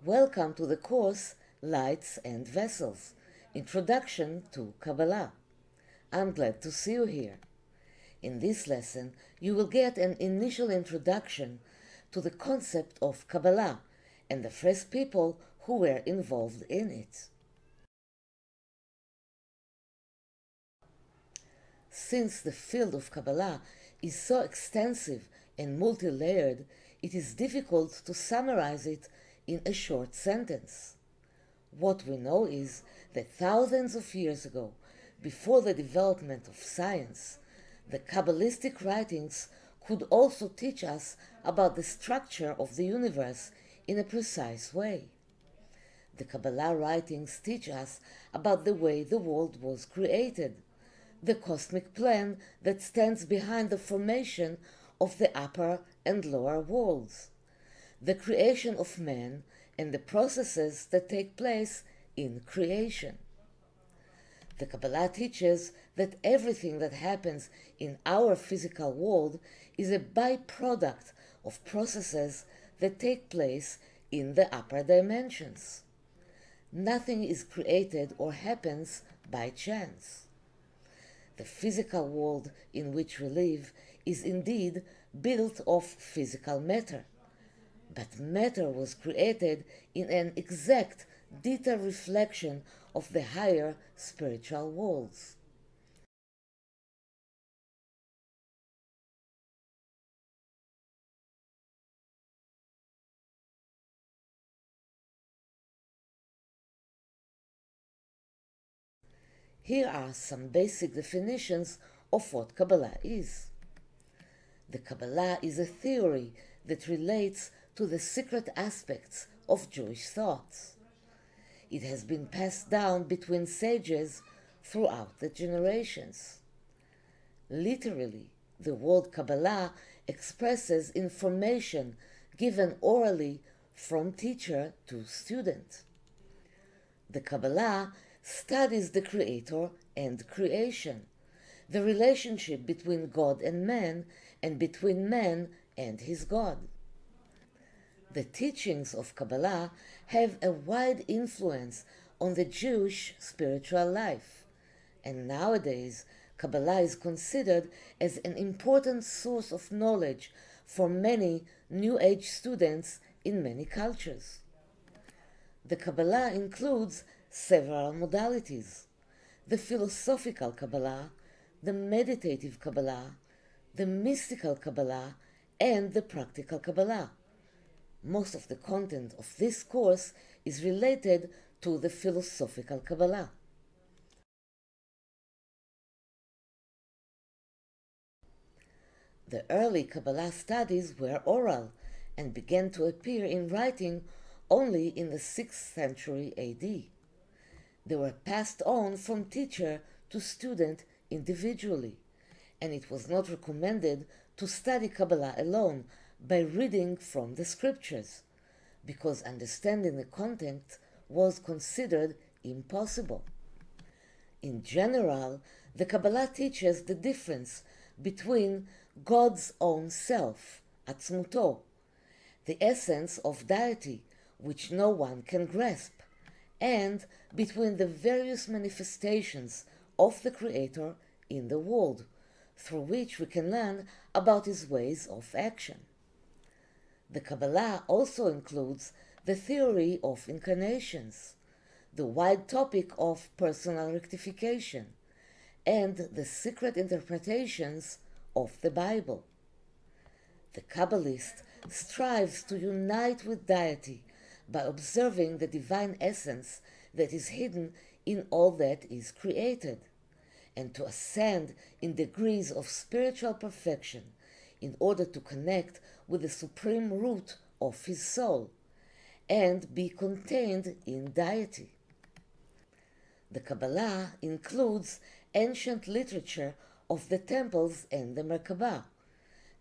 Welcome to the course Lights and Vessels, Introduction to Kabbalah. I'm glad to see you here. In this lesson, you will get an initial introduction to the concept of Kabbalah and the first people who were involved in it. Since the field of Kabbalah is so extensive and multi-layered, it is difficult to summarize it in a short sentence. What we know is that thousands of years ago, before the development of science, the Kabbalistic writings could also teach us about the structure of the universe in a precise way. The Kabbalah writings teach us about the way the world was created, the cosmic plan that stands behind the formation of the upper and lower worlds, the creation of man, and the processes that take place in creation. The Kabbalah teaches that everything that happens in our physical world is a byproduct of processes that take place in the upper dimensions. Nothing is created or happens by chance. The physical world in which we live is indeed built of physical matter, but matter was created in an exact, detailed reflection of the higher spiritual worlds. Here are some basic definitions of what Kabbalah is. The Kabbalah is a theory that relates to the secret aspects of Jewish thoughts. It has been passed down between sages throughout the generations. Literally, the word Kabbalah expresses information given orally from teacher to student. The Kabbalah studies the Creator and creation, the relationship between God and man, and between man and his God. The teachings of Kabbalah have a wide influence on the Jewish spiritual life, and nowadays Kabbalah is considered as an important source of knowledge for many New Age students in many cultures. The Kabbalah includes several modalities: the philosophical Kabbalah, the meditative Kabbalah, the mystical Kabbalah, and the practical Kabbalah. Most of the content of this course is related to the philosophical Kabbalah. The early Kabbalah studies were oral and began to appear in writing only in the 6th century AD. They were passed on from teacher to student individually, and it was not recommended to study Kabbalah alone by reading from the scriptures, because understanding the content was considered impossible. In general, the Kabbalah teaches the difference between God's own self, Atzmuto, the essence of deity, which no one can grasp, and between the various manifestations of the Creator in the world, through which we can learn about his ways of action. The Kabbalah also includes the theory of incarnations, the wide topic of personal rectification, and the secret interpretations of the Bible. The Kabbalist strives to unite with deity by observing the divine essence that is hidden in all that is created, and to ascend in degrees of spiritual perfection in order to connect with the supreme root of his soul and be contained in deity. The Kabbalah includes ancient literature of the temples and the Merkabah,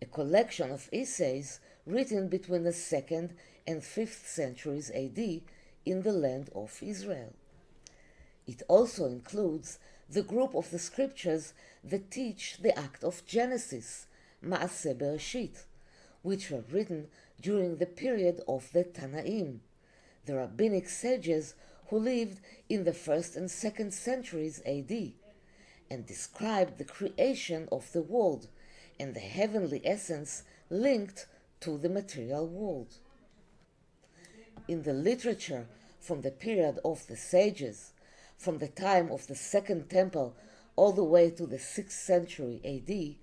a collection of essays written between the 2nd and 5th centuries AD in the land of Israel. It also includes the group of the scriptures that teach the act of Genesis, Maaseh Bereshit, which were written during the period of the Tanaim, the rabbinic sages who lived in the 1st and 2nd centuries AD, and described the creation of the world and the heavenly essence linked to the material world. In the literature from the period of the sages, from the time of the Second Temple all the way to the 6th century AD,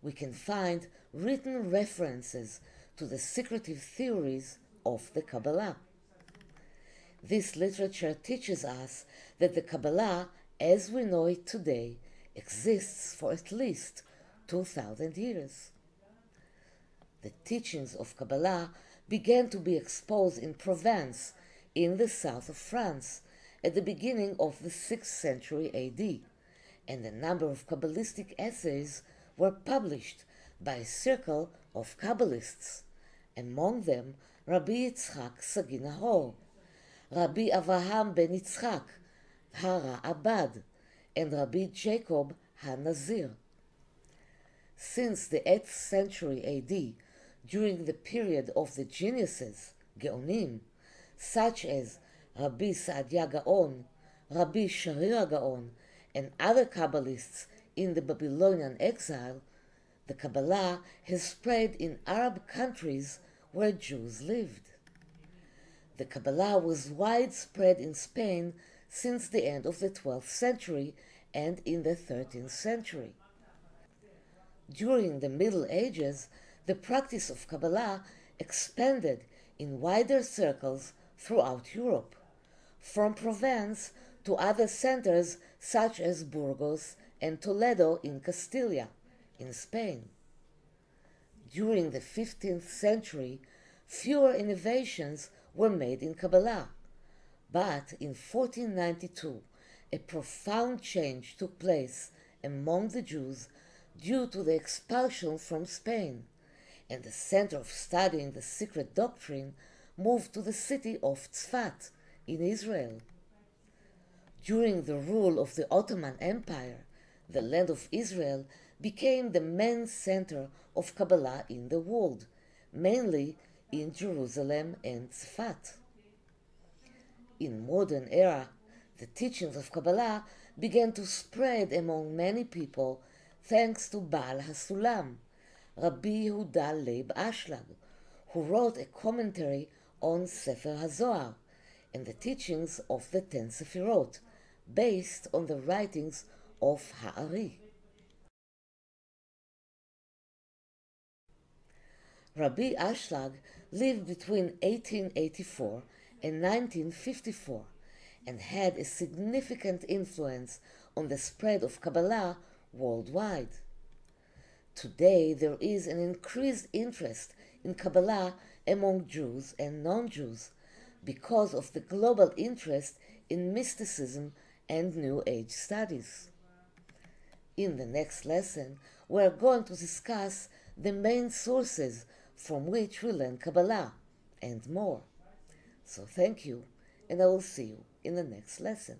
we can find written references to the secretive theories of the Kabbalah. This literature teaches us that the Kabbalah, as we know it today, exists for at least 2,000 years. The teachings of Kabbalah began to be exposed in Provence, in the south of France, at the beginning of the 6th century AD, and a number of Kabbalistic essays were published by a circle of Kabbalists, among them Rabbi Yitzchak Sagi Nahor, Rabbi Avraham ben Yitzchak Hara Abad, and Rabbi Jacob HaNazir. Since the 8th century AD, during the period of the geniuses, Geonim, such as Rabbi Saadia Gaon, Rabbi Sharira Gaon, and other Kabbalists in the Babylonian exile, the Kabbalah has spread in Arab countries where Jews lived. The Kabbalah was widespread in Spain since the end of the 12th century and in the 13th century. During the Middle Ages, the practice of Kabbalah expanded in wider circles throughout Europe, from Provence to other centers such as Burgos and Toledo in Castilla, in Spain. During the 15th century, fewer innovations were made in Kabbalah, but in 1492 a profound change took place among the Jews due to the expulsion from Spain, and the center of studying the secret doctrine moved to the city of Tzfat in Israel. During the rule of the Ottoman Empire, the land of Israel became the main center of Kabbalah in the world, mainly in Jerusalem and Tzfat. In modern era, the teachings of Kabbalah began to spread among many people thanks to Baal HaSulam, Rabbi Yehuda Leib Ashlag, who wrote a commentary on Sefer HaZohar and the teachings of the 10 Sefirot, based on the writings of Ha'ari. Rabbi Ashlag lived between 1884 and 1954 and had a significant influence on the spread of Kabbalah worldwide. Today there is an increased interest in Kabbalah among Jews and non-Jews because of the global interest in mysticism and New Age studies. In the next lesson, we are going to discuss the main sources from which we learn Kabbalah and more. So thank you, and I will see you in the next lesson.